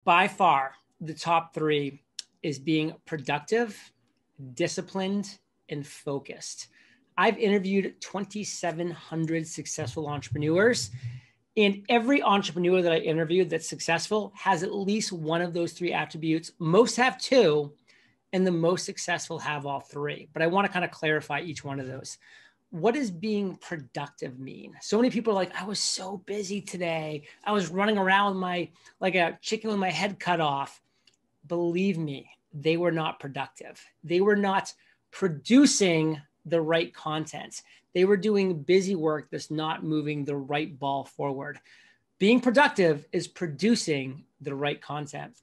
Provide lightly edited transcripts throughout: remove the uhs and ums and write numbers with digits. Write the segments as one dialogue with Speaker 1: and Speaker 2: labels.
Speaker 1: By far, the top three is being productive, disciplined, and focused. I've interviewed 2,700 successful entrepreneurs, and every entrepreneur that I interviewed that's successful has at least one of those three attributes. Most have two, and the most successful have all three. But I want to kind of clarify each one of those. What does being productive mean? So many people are like, I was so busy today. I was running around like a chicken with my head cut off. Believe me, they were not productive. They were not producing the right content. They were doing busy work that's not moving the right ball forward. Being productive is producing the right content.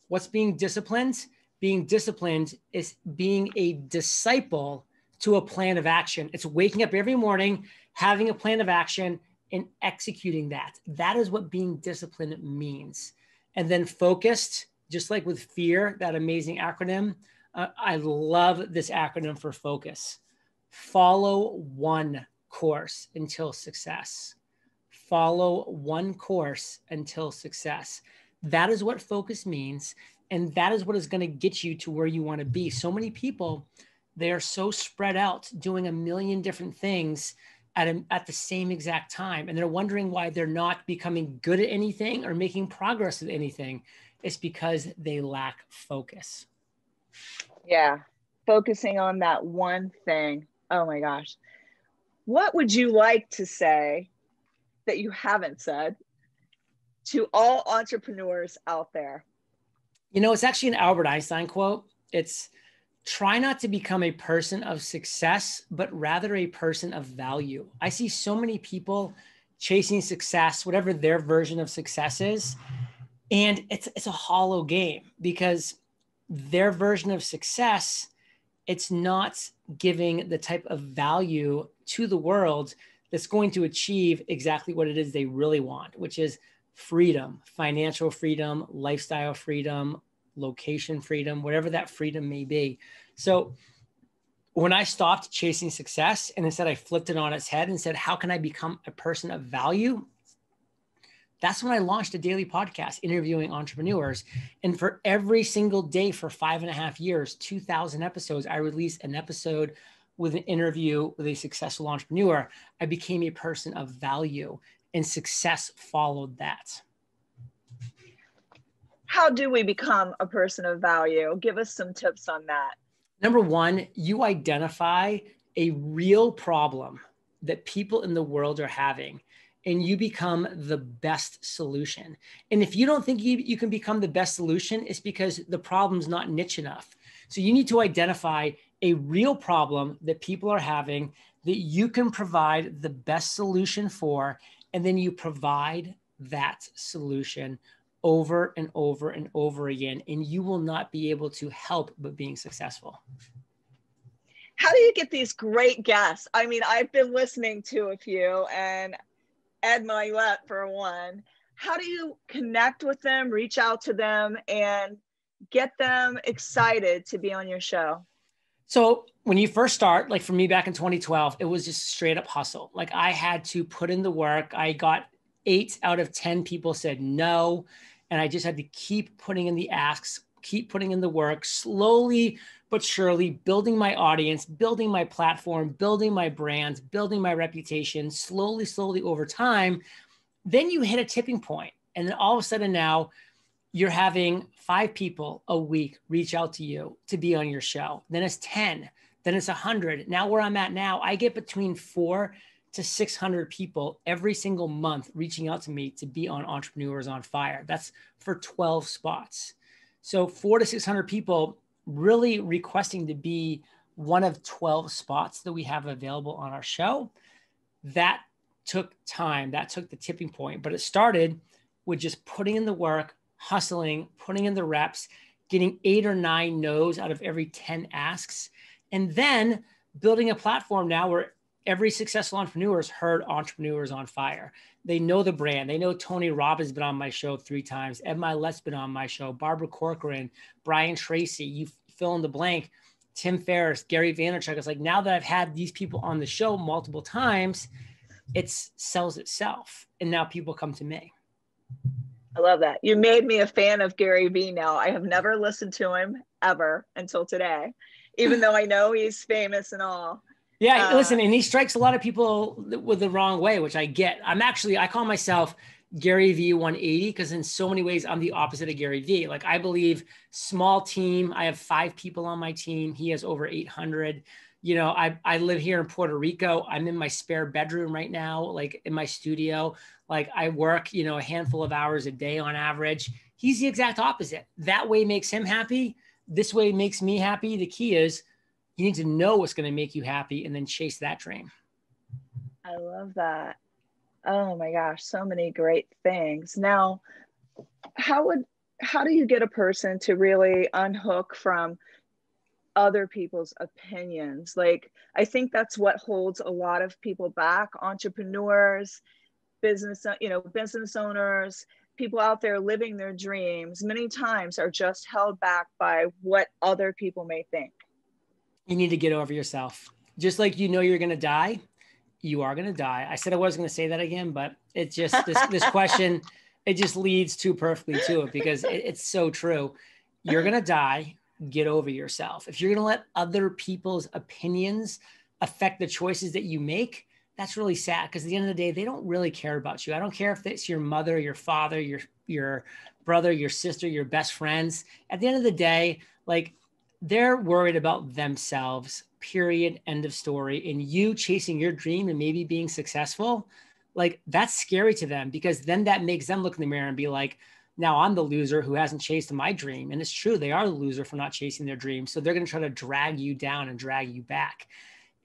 Speaker 1: What's being disciplined? Being disciplined is being a disciple to a plan of action. It's waking up every morning, having a plan of action, and executing that. That is what being disciplined means. And then focused, just like with FEAR, that amazing acronym. I love this acronym for focus. Follow one course until success. Follow one course until success. That is what focus means. And that is what is going to get you to where you want to be. So many people, they are so spread out doing a million different things at the same exact time. And they're wondering why they're not becoming good at anything or making progress at anything. It's because they lack focus.
Speaker 2: Yeah. Focusing on that one thing. Oh my gosh. What would you like to say that you haven't said to all entrepreneurs out there?
Speaker 1: You know, it's actually an Albert Einstein quote. It's try not to become a person of success, but rather a person of value. I see so many people chasing success, whatever their version of success is. And it's a hollow game because their version of success, it's not giving the type of value to the world that's going to achieve exactly what it is they really want, which is freedom, financial freedom, lifestyle freedom, location freedom, whatever that freedom may be. So when I stopped chasing success and instead I flipped it on its head and said, how can I become a person of value? That's when I launched a daily podcast interviewing entrepreneurs. And for every single day for 5.5 years, 2,000 episodes, I released an episode with an interview with a successful entrepreneur. I became a person of value and success followed that.
Speaker 2: How do we become a person of value? Give us some tips on that.
Speaker 1: Number one, you identify a real problem that people in the world are having, and you become the best solution. And if you don't think you can become the best solution, it's because the problem's not niche enough. So you need to identify a real problem that people are having that you can provide the best solution for, and then you provide that solution over and over and over again, and you will not be able to help but being successful.
Speaker 2: How do you get these great guests? I mean, I've been listening to a few, and Ed Milet for one. How do you connect with them, reach out to them, and get them excited to be on your show?
Speaker 1: So when you first start, like for me back in 2012, it was just straight up hustle. Like I had to put in the work. I got 8 out of 10 people said no. And I just had to keep putting in the asks, keep putting in the work, slowly but surely building my audience, building my platform, building my brand, building my reputation, slowly over time. Then you hit a tipping point. And then all of a sudden now you're having 5 people a week reach out to you to be on your show. Then it's 10, then it's 100. Now where I'm at now, I get between 400 to 600 people every single month reaching out to me to be on Entrepreneurs on Fire. That's for 12 spots. So 400 to 600 people really requesting to be one of 12 spots that we have available on our show. That took time. That took the tipping point, but it started with just putting in the work, hustling, putting in the reps, getting 8 or 9 no's out of every 10 asks, and then building a platform now where every successful entrepreneur has heard Entrepreneurs on Fire. They know the brand. They know Tony Robbins has been on my show 3 times. Ed Milet's been on my show. Barbara Corcoran, Brian Tracy, you fill in the blank, Tim Ferriss, Gary Vaynerchuk. It's like now that I've had these people on the show multiple times, it sells itself. And now people come to me.
Speaker 2: I love that. You made me a fan of Gary Vee now. I have never listened to him ever until today, even though I know he's famous and all.
Speaker 1: Yeah, listen, and he strikes a lot of people with the wrong way, which I get. I call myself Gary V 180 because in so many ways I'm the opposite of Gary V. Like I believe small team. I have 5 people on my team. He has over 800. You know, I live here in Puerto Rico. I'm in my spare bedroom right now, like in my studio. Like I work, you know, a handful of hours a day on average. He's the exact opposite. That way makes him happy. This way makes me happy. The key is you need to know what's going to make you happy and then chase that dream.
Speaker 2: I love that. Oh my gosh, so many great things. Now, how do you get a person to really unhook from other people's opinions? Like, I think that's what holds a lot of people back, entrepreneurs, business owners, people out there living their dreams, many times are just held back by what other people may think.
Speaker 1: You need to get over yourself. Just like you know you're going to die, you are going to die. I said I wasn't going to say that again, but it just, this question, it just leads too perfectly to it because it's so true. You're going to die. Get over yourself. If you're going to let other people's opinions affect the choices that you make, that's really sad because at the end of the day, they don't really care about you. I don't care if it's your mother, your father, your brother, your sister, your best friends. At the end of the day, like they're worried about themselves, period, end of story. And you chasing your dream and maybe being successful, like that's scary to them because then that makes them look in the mirror and be like, now I'm the loser who hasn't chased my dream. And it's true, they are the loser for not chasing their dream. So they're going to try to drag you down and drag you back.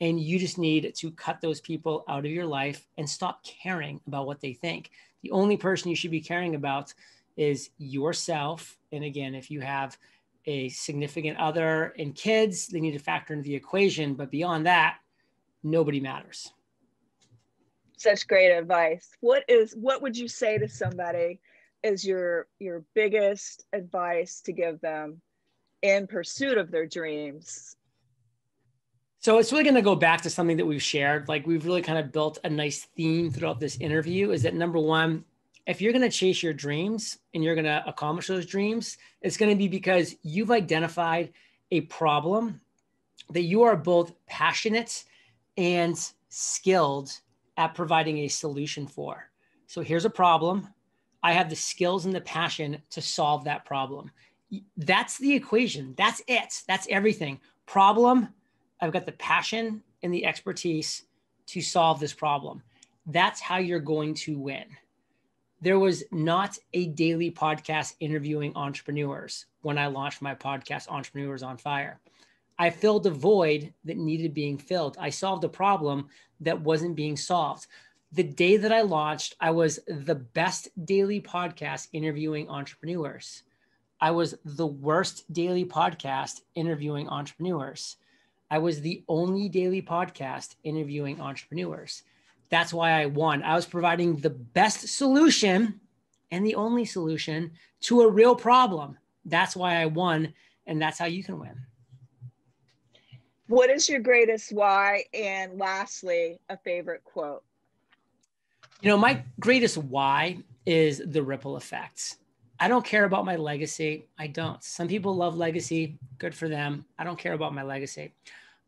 Speaker 1: And you just need to cut those people out of your life and stop caring about what they think. The only person you should be caring about is yourself. And again, if you have a significant other and kids, they need to factor into the equation. But beyond that, nobody matters.
Speaker 2: Such great advice. What would you say to somebody is your biggest advice to give them in pursuit of their dreams?
Speaker 1: So it's really going to go back to something that we've shared. Like we've really kind of built a nice theme throughout this interview is that number one, if you're going to chase your dreams and you're going to accomplish those dreams, it's going to be because you've identified a problem that you are both passionate and skilled at providing a solution for. So here's a problem. I have the skills and the passion to solve that problem. That's the equation. That's it. That's everything. Problem. I've got the passion and the expertise to solve this problem. That's how you're going to win. There was not a daily podcast interviewing entrepreneurs when I launched my podcast, Entrepreneurs on Fire. I filled a void that needed being filled. I solved a problem that wasn't being solved. The day that I launched, I was the best daily podcast interviewing entrepreneurs. I was the worst daily podcast interviewing entrepreneurs. I was the only daily podcast interviewing entrepreneurs. That's why I won. I was providing the best solution and the only solution to a real problem. That's why I won. And that's how you can win.
Speaker 2: What is your greatest why? And lastly, a favorite quote?
Speaker 1: You know, my greatest why is the ripple effects. I don't care about my legacy. I don't. Some people love legacy. Good for them. I don't care about my legacy.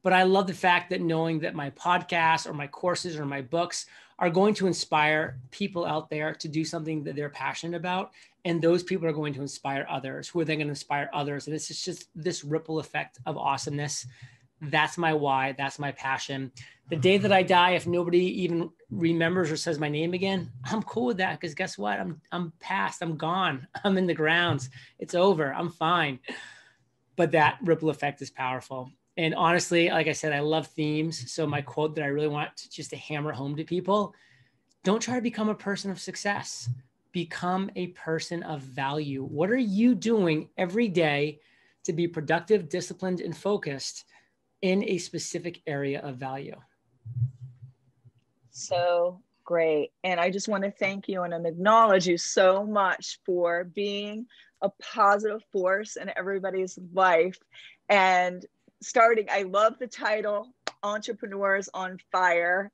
Speaker 1: But I love the fact that knowing that my podcast or my courses or my books are going to inspire people out there to do something that they're passionate about. And those people are going to inspire others who are then going to inspire others. And it's just this ripple effect of awesomeness. That's my why. That's my passion. The day that I die, if nobody even remembers or says my name again, I'm cool with that because guess what? I'm past. I'm gone. I'm in the grounds. It's over. I'm fine. But that ripple effect is powerful. And honestly, like I said, I love themes. So my quote that I really want just to hammer home to people, don't try to become a person of success. Become a person of value. What are you doing every day to be productive, disciplined, and focused in a specific area of value?
Speaker 2: So great. And I just want to thank you and acknowledge you so much for being a positive force in everybody's life. And I love the title, Entrepreneurs on Fire.